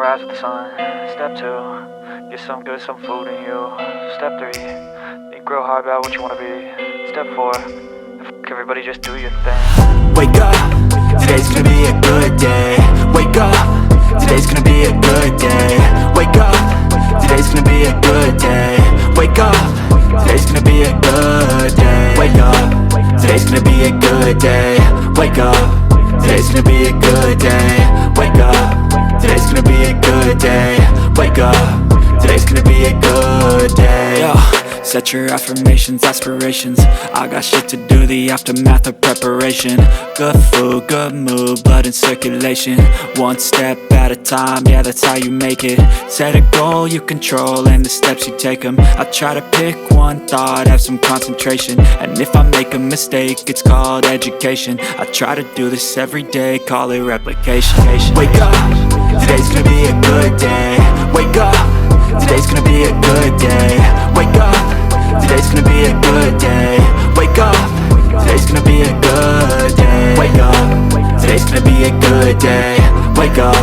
rise with the sun. Step 2, get some good, some food in you. Step 3, think real hard about what you wanna be. Step 4, everybody just do your thing. Wake up, today's gonna be a good day. Wake up, today's gonna be a good day. Wake up, today's gonna be a good day. Wake up, today's gonna be a good day. Wake up, today's gonna be a good day. Wake up, today's gonna be a good day. Wake up, today's gonna be a good day. Wake up, today's gonna be a good day. Yo, set your affirmations, aspirations. I got shit to do, the aftermath of preparation. Good food, good mood, blood in circulation. One step at a time, yeah, that's how you make it. Set a goal you control and the steps you take them. I try to pick one thought, have some concentration. And if I make a mistake, it's called education. I try to do this every day, call it replication. Wake up, today's gonna be a good day. Wake up, today's gonna be a good day. Wake up, today's gonna be a good day. Wake up, today's gonna be a good day. Wake up, today's gonna be a good day. Wake up,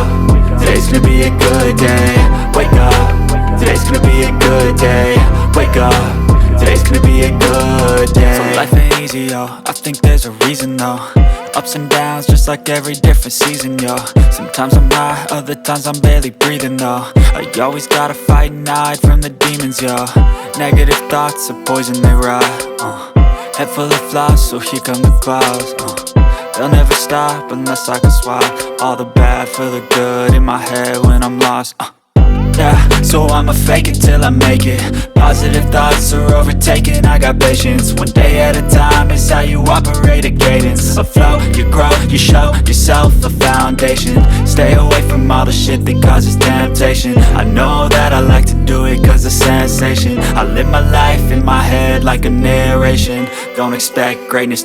today's gonna be a good day. Wake up, today's gonna be a good day. Wake up, today's gonna be a good day. So life ain't easy, yo, I think there's a reason though. Ups and downs, just like every different season, yo. Sometimes I'm high, other times I'm barely breathing, though. I always gotta fight and hide from the demons, yo. Negative thoughts are poison, they rot. Head full of flies, so here come the clouds. They'll never stop unless I can swap all the bad for the good in my head when I'm lost. Yeah, so I'ma fake it till I make it. Positive thoughts are overtaken, I got patience. One day at a time is how you operate a cadence. A flow, you grow, you show yourself a foundation. Stay away from all the shit that causes temptation. I know that I like to do it cause it's sensation. I live my life in my head like a narration. Don't expect greatness.